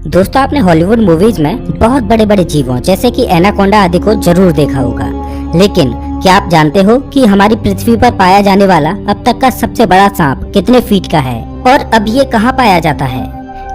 दोस्तों, आपने Hollywood movies में बहुत बड़े बड़े जीवों जैसे कि एनाकोंडा आदि को जरूर देखा होगा, लेकिन क्या आप जानते हो कि हमारी पृथ्वी पर पाया जाने वाला अब तक का सबसे बड़ा सांप कितने फीट का है और अब ये कहाँ पाया जाता है?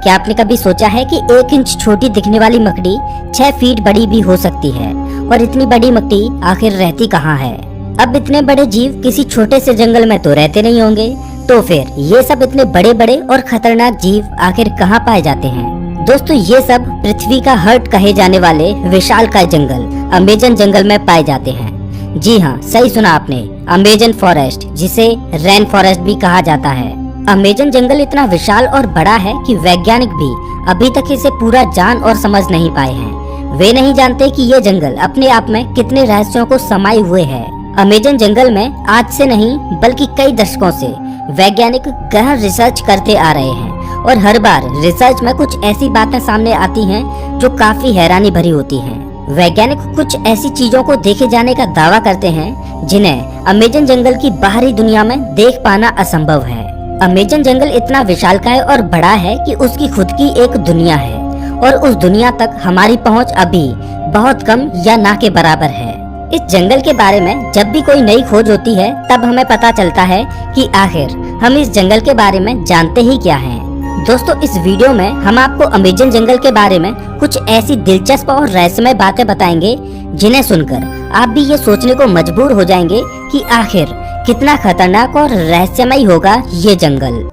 क्या आपने कभी सोचा है कि 1 इंच छोटी दिखने वाली मकड़ी 6 फीट बड़ी भी हो सकती है? और इतनी बड़ी मकड़ी आखिर रहती कहाँ है? अब इतने बड़े जीव किसी छोटे से जंगल में तो रहते नहीं होंगे, तो फिर ये सब इतने बड़े बड़े और खतरनाक जीव आखिर कहाँ पाए जाते हैं? दोस्तों, ये सब पृथ्वी का हार्ट कहे जाने वाले विशालकाय जंगल अमेजन जंगल में पाए जाते हैं। जी हाँ, सही सुना आपने, अमेजन फॉरेस्ट, जिसे रेन फॉरेस्ट भी कहा जाता है। अमेजन जंगल इतना विशाल और बड़ा है कि वैज्ञानिक भी अभी तक इसे पूरा जान और समझ नहीं पाए हैं। वे नहीं जानते कि ये जंगल अपने आप में कितने रहस्यों को समाये हुए है। अमेजन जंगल में आज से नहीं बल्कि कई दशकों से वैज्ञानिक गहन रिसर्च करते आ रहे हैं और हर बार रिसर्च में कुछ ऐसी बातें सामने आती हैं जो काफी हैरानी भरी होती हैं। वैज्ञानिक कुछ ऐसी चीजों को देखे जाने का दावा करते हैं जिन्हें अमेजन जंगल की बाहरी दुनिया में देख पाना असंभव है। अमेजन जंगल इतना विशालकाय और बड़ा है कि उसकी खुद की एक दुनिया है और उस दुनिया तक हमारी पहुंच अभी बहुत कम या ना के बराबर है। इस जंगल के बारे में जब भी कोई नई खोज होती है तब हमें पता चलता है कि आखिर हम इस जंगल के बारे में जानते ही क्या हैं। दोस्तों, इस वीडियो में हम आपको अमेजन जंगल के बारे में कुछ ऐसी दिलचस्प और रहस्यमय बातें बताएंगे जिन्हें सुनकर आप भी ये सोचने को मजबूर हो जाएंगे कि आखिर कितना खतरनाक और रहस्यमय होगा ये जंगल।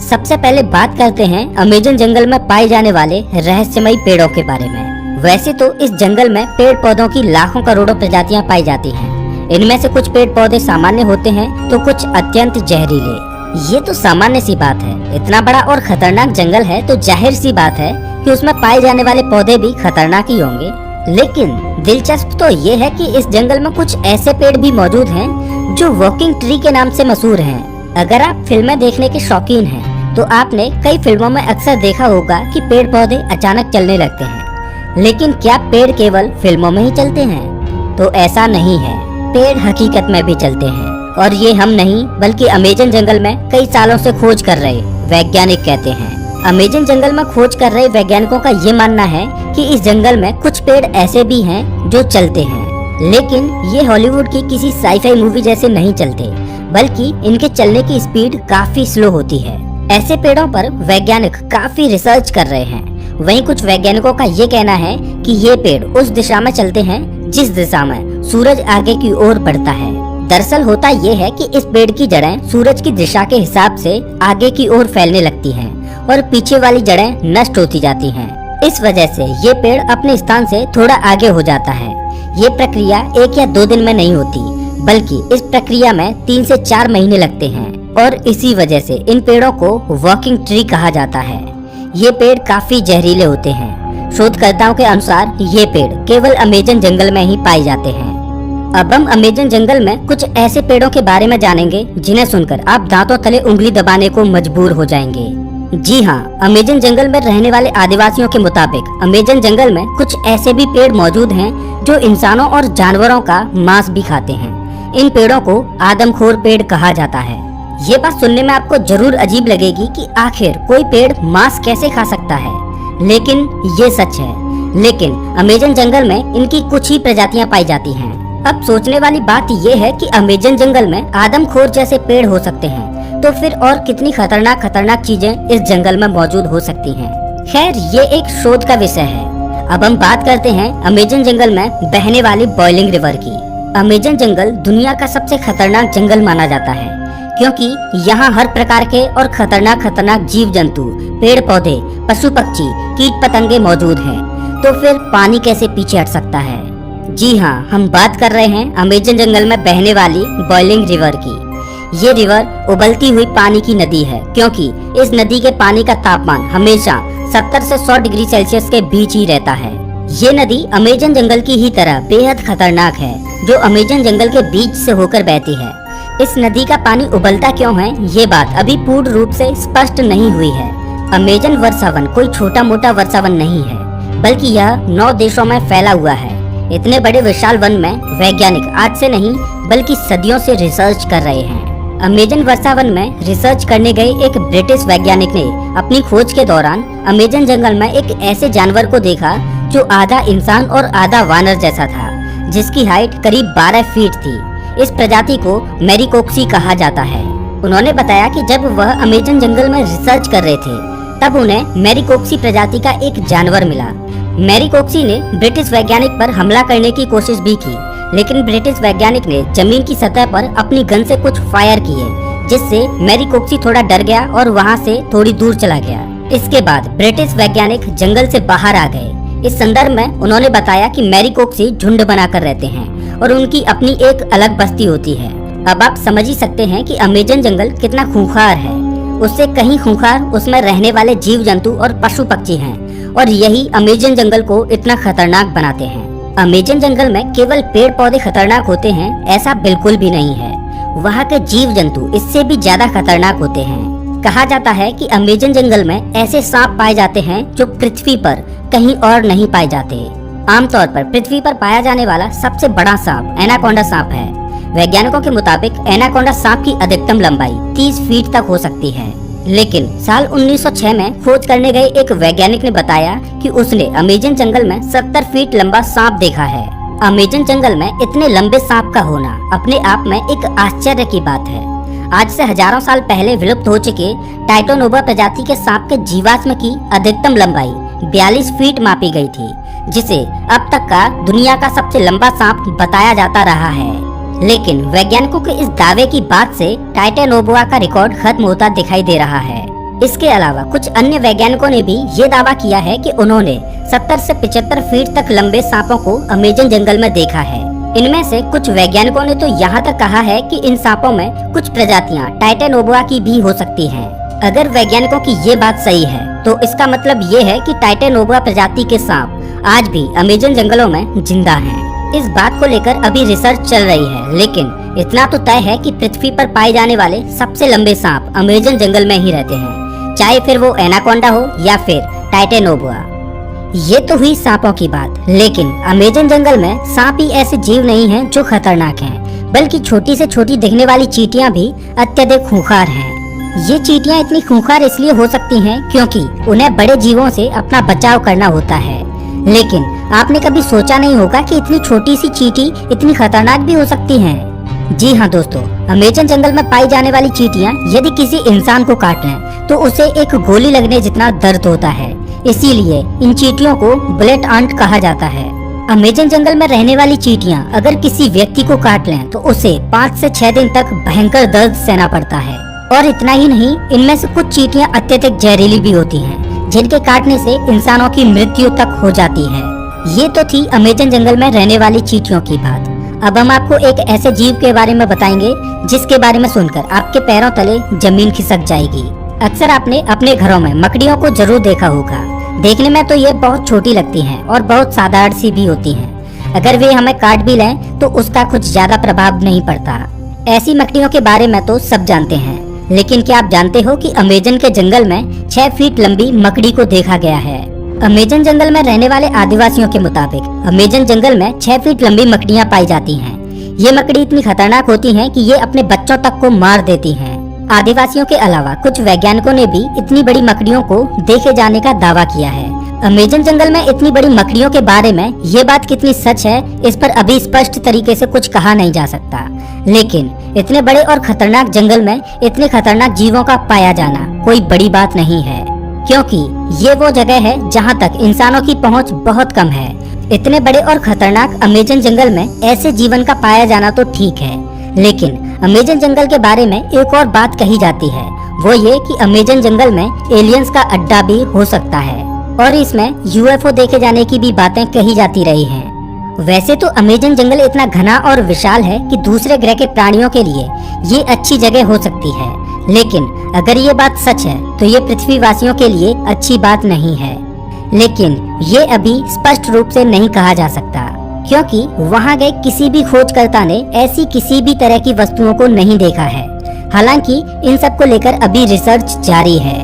सबसे पहले बात करते हैं अमेजन जंगल में पाए जाने वाले रहस्यमय पेड़ों के बारे में। वैसे तो इस जंगल में पेड़ पौधों की लाखों करोड़ों प्रजातियां पाई जाती हैं। इनमें से कुछ पेड़ पौधे सामान्य होते हैं तो कुछ अत्यंत जहरीले। ये तो सामान्य सी बात है, इतना बड़ा और खतरनाक जंगल है तो जाहिर सी बात है कि उसमें पाए जाने वाले पौधे भी खतरनाक ही होंगे। लेकिन दिलचस्प तो ये है कि इस जंगल में कुछ ऐसे पेड़ भी मौजूद हैं जो वॉकिंग ट्री के नाम से मशहूर हैं। अगर आप फिल्में देखने के शौकीन हैं तो आपने कई फिल्मों में अक्सर देखा होगा कि पेड़ पौधे अचानक चलने लगते हैं। लेकिन क्या पेड़ केवल फिल्मों में ही चलते हैं? तो ऐसा नहीं है, पेड़ हकीकत में भी चलते हैं और ये हम नहीं बल्कि अमेजन जंगल में कई सालों से खोज कर रहे वैज्ञानिक कहते हैं। अमेजन जंगल में खोज कर रहे वैज्ञानिकों का ये मानना है कि इस जंगल में कुछ पेड़ ऐसे भी हैं जो चलते हैं, लेकिन ये हॉलीवुड की किसी साई-फाई मूवी जैसे नहीं चलते, बल्कि इनके चलने की स्पीड काफी स्लो होती है। ऐसे पेड़ों पर वैज्ञानिक काफी रिसर्च कर रहे हैं। वहीं कुछ वैज्ञानिकों का ये कहना है कि ये पेड़ उस दिशा में चलते हैं जिस दिशा में सूरज आगे की ओर बढ़ता है। दरअसल होता ये है कि इस पेड़ की जड़ें सूरज की दिशा के हिसाब से आगे की ओर फैलने लगती हैं और पीछे वाली जड़ें नष्ट होती जाती हैं। इस वजह से ये पेड़ अपने स्थान से थोड़ा आगे हो जाता है। ये प्रक्रिया 1 या 2 दिन में नहीं होती, बल्कि इस प्रक्रिया में 3 से 4 महीने लगते हैं और इसी वजह से इन पेड़ों को वॉकिंग ट्री कहा जाता है। ये पेड़ काफी जहरीले होते हैं। शोधकर्ताओं के अनुसार ये पेड़ केवल अमेजन जंगल में ही पाए जाते हैं। अब हम अमेजन जंगल में कुछ ऐसे पेड़ों के बारे में जानेंगे जिन्हें सुनकर आप दांतों तले उंगली दबाने को मजबूर हो जाएंगे। जी हाँ, अमेजन जंगल में रहने वाले आदिवासियों के मुताबिक अमेजन जंगल में कुछ ऐसे भी पेड़ मौजूद हैं जो इंसानों और जानवरों का मांस भी खाते हैं। इन पेड़ों को आदमखोर पेड़ कहा जाता है। ये बात सुनने में आपको जरूर अजीब लगेगी कि आखिर कोई पेड़ मांस कैसे खा सकता है, लेकिन ये सच है। लेकिन अमेजन जंगल में इनकी कुछ ही प्रजातियां पाई जाती हैं। अब सोचने वाली बात ये है कि अमेजन जंगल में आदमखोर जैसे पेड़ हो सकते हैं, तो फिर और कितनी खतरनाक चीजें इस जंगल में मौजूद हो सकती हैं। खैर, ये एक शोध का विषय है। अब हम बात करते हैं अमेजन जंगल में बहने वाली बॉइलिंग रिवर की। अमेजन जंगल दुनिया का सबसे खतरनाक जंगल माना जाता है क्योंकि यहाँ हर प्रकार के और खतरनाक जीव जंतु, पेड़ पौधे, पशु पक्षी, कीट पतंगे मौजूद हैं। तो फिर पानी कैसे पीछे हट सकता है? जी हाँ, हम बात कर रहे हैं अमेजन जंगल में बहने वाली बॉइलिंग रिवर की। ये रिवर उबलती हुई पानी की नदी है क्योंकि इस नदी के पानी का तापमान हमेशा 70 से 100 डिग्री सेल्सियस के बीच ही रहता है। ये नदी अमेजन जंगल की ही तरह बेहद खतरनाक है जो अमेजन जंगल के बीच से होकर बहती है। इस नदी का पानी उबलता क्यों है, ये बात अभी पूर्ण रूप से स्पष्ट नहीं हुई है। अमेजन वर्षावन कोई छोटा मोटा वर्षावन नहीं है, बल्कि यह 9 देशों में फैला हुआ है। इतने बड़े विशाल वन में वैज्ञानिक आज से नहीं बल्कि सदियों से रिसर्च कर रहे हैं। अमेजन वर्षावन में रिसर्च करने गए एक ब्रिटिश वैज्ञानिक ने अपनी खोज के दौरान अमेजन जंगल में एक ऐसे जानवर को देखा जो आधा इंसान और आधा वानर जैसा था, जिसकी हाइट करीब 12 फीट थी। इस प्रजाति को मैरिकोक्सी कहा जाता है। उन्होंने बताया कि जब वह अमेजन जंगल में रिसर्च कर रहे थे तब उन्हें मैरिकोक्सी प्रजाति का एक जानवर मिला। मैरिकोक्सी ने ब्रिटिश वैज्ञानिक पर हमला करने की कोशिश भी की, लेकिन ब्रिटिश वैज्ञानिक ने जमीन की सतह पर अपनी गन से कुछ फायर किए, जिससे मैरिकोक्सी थोड़ा डर गया और वहां से थोड़ी दूर चला गया। इसके बाद ब्रिटिश वैज्ञानिक जंगल से बाहर आ गए। इस संदर्भ में उन्होंने बताया कि मैरिकोक्सी झुंड बनाकर रहते हैं और उनकी अपनी एक अलग बस्ती होती है। अब आप समझ ही सकते हैं कि अमेजन जंगल कितना खूंखार है। उससे कहीं खूंखार उसमें रहने वाले जीव जंतु और पशु पक्षी हैं, और यही अमेजन जंगल को इतना खतरनाक बनाते हैं। अमेजन जंगल में केवल पेड़ पौधे खतरनाक होते हैं ऐसा बिल्कुल भी नहीं है। वहाँ के जीव जंतु इससे भी ज्यादा खतरनाक होते हैं। कहा जाता है कि अमेजन जंगल में ऐसे सांप पाए जाते हैं जो पृथ्वी पर कहीं और नहीं पाए जाते। आमतौर पर पृथ्वी पर पाया जाने वाला सबसे बड़ा सांप एनाकोंडा सांप है। वैज्ञानिकों के मुताबिक एनाकोंडा सांप की अधिकतम लंबाई 30 फीट तक हो सकती है। लेकिन साल 1906 में खोज करने गए एक वैज्ञानिक ने बताया कि उसने अमेजन जंगल में 70 फीट लंबा सांप देखा है। अमेजन जंगल में इतने लंबे सांप का होना अपने आप में एक आश्चर्य की बात है। आज से हजारों साल पहले विलुप्त हो चुके टाइटोनोबा प्रजाति के सांप के जीवाश्म की अधिकतम लंबाई 42 फीट मापी गई थी, जिसे अब तक का दुनिया का सबसे लंबा सांप बताया जाता रहा है। लेकिन वैज्ञानिकों के इस दावे की बात से टाइटोनोबा का रिकॉर्ड खत्म होता दिखाई दे रहा है। इसके अलावा कुछ अन्य वैज्ञानिकों ने भी ये दावा किया है कि उन्होंने 70 से 75 फीट तक लंबे सांपों को अमेजन जंगल में देखा है। इनमें से कुछ वैज्ञानिकों ने तो यहाँ तक कहा है कि इन सांपों में कुछ प्रजातियाँ टाइटोनोबा की भी हो सकती हैं। अगर वैज्ञानिकों की ये बात सही है तो इसका मतलब ये है कि टाइटोनोबा प्रजाति के सांप आज भी अमेजन जंगलों में जिंदा हैं। इस बात को लेकर अभी रिसर्च चल रही है, लेकिन इतना तो तय है कि पृथ्वी पर पाए जाने वाले सबसे लंबे सांप अमेजन जंगल में ही रहते हैं, चाहे फिर वो एनाकोंडा हो या फिर टाइटोनोबा। ये तो हुई सांपों की बात, लेकिन अमेजन जंगल में सांप ही ऐसे जीव नहीं हैं जो खतरनाक हैं, बल्कि छोटी से छोटी दिखने वाली चींटियां भी अत्यधिक खूंखार हैं। ये चींटियां इतनी खूंखार इसलिए हो सकती हैं क्योंकि उन्हें बड़े जीवों से अपना बचाव करना होता है। लेकिन आपने कभी सोचा नहीं होगा कि इतनी छोटी सी चींटी इतनी खतरनाक भी हो सकती हैं। जी हाँ दोस्तों, अमेजन जंगल में पाई जाने वाली चींटियां यदि किसी इंसान को काट लें तो उसे एक गोली लगने जितना दर्द होता है। इसीलिए इन चींटियों को बुलेट आंट कहा जाता है। अमेजन जंगल में रहने वाली चींटियां अगर किसी व्यक्ति को काट लें तो उसे 5 से 6 दिन तक भयंकर दर्द सहना पड़ता है। और इतना ही नहीं, इनमें से कुछ चींटियां अत्यधिक जहरीली भी होती हैं, जिनके काटने से इंसानों की मृत्यु तक हो जाती है। ये तो थी अमेजन जंगल में रहने वाली चींटियों की बात। अब हम आपको एक ऐसे जीव के बारे में बताएंगे जिसके बारे में सुनकर आपके पैरों तले जमीन खिसक जाएगी। अक्सर आपने अपने घरों में मकड़ियों को जरूर देखा होगा। देखने में तो ये बहुत छोटी लगती हैं और बहुत साधारण सी भी होती हैं। अगर वे हमें काट भी लें तो उसका कुछ ज्यादा प्रभाव नहीं पड़ता। ऐसी मकड़ियों के बारे में तो सब जानते हैं, लेकिन क्या आप जानते हो कि अमेजन के जंगल में 6 फीट लंबी मकड़ी को देखा गया है। अमेजन जंगल में रहने वाले आदिवासियों के मुताबिक अमेजन जंगल में 6 फीट लंबी मकड़ियां पाई जाती हैं। ये मकड़ी इतनी खतरनाक होती हैं कि ये अपने बच्चों तक को मार देती हैं। आदिवासियों के अलावा कुछ वैज्ञानिकों ने भी इतनी बड़ी मकड़ियों को देखे जाने का दावा किया है। अमेजन जंगल में इतनी बड़ी मकड़ियों के बारे में ये बात कितनी सच है, इस पर अभी स्पष्ट तरीके से कुछ कहा नहीं जा सकता। लेकिन इतने बड़े और खतरनाक जंगल में इतने खतरनाक जीवों का पाया जाना कोई बड़ी बात नहीं है, क्योंकि ये वो जगह है जहाँ तक इंसानों की पहुँच बहुत कम है। इतने बड़े और खतरनाक अमेजन जंगल में ऐसे जीवन का पाया जाना तो ठीक है, लेकिन अमेजन जंगल के बारे में एक और बात कही जाती है, वो ये कि अमेजन जंगल में एलियंस का अड्डा भी हो सकता है और इसमें यूएफओ देखे जाने की भी बातें कही जाती रही हैं। वैसे तो अमेजन जंगल इतना घना और विशाल है कि दूसरे ग्रह के प्राणियों के लिए ये अच्छी जगह हो सकती है, लेकिन अगर ये बात सच है तो ये पृथ्वी वासियों के लिए अच्छी बात नहीं है। लेकिन ये अभी स्पष्ट रूप से नहीं कहा जा सकता, क्योंकि वहाँ गए किसी भी खोजकर्ता ने ऐसी किसी भी तरह की वस्तुओं को नहीं देखा है। हालांकि इन सब को लेकर अभी रिसर्च जारी है।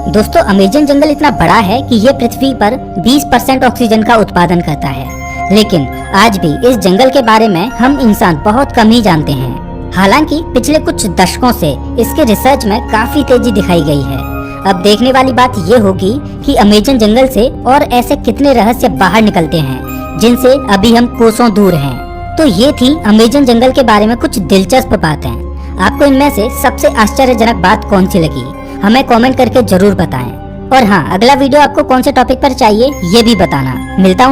दोस्तों, अमेजन जंगल इतना बड़ा है कि ये पृथ्वी पर 20% ऑक्सीजन का उत्पादन करता है, लेकिन आज भी इस जंगल के बारे में हम इंसान बहुत कम ही जानते हैं। हालांकि पिछले कुछ दशकों से इसके रिसर्च में काफी तेजी दिखाई गई है। अब देखने वाली बात ये होगी कि अमेजन जंगल से और ऐसे कितने रहस्य बाहर निकलते हैं जिनसे अभी हम कोसों दूर हैं। तो ये थी अमेजन जंगल के बारे में कुछ दिलचस्प बातें। आपको इनमें से सबसे आश्चर्यजनक बात कौन सी लगी, हमें कमेंट करके जरूर बताएं। और हाँ, अगला वीडियो आपको कौन से टॉपिक पर चाहिए ये भी बताना। मिलता हूँ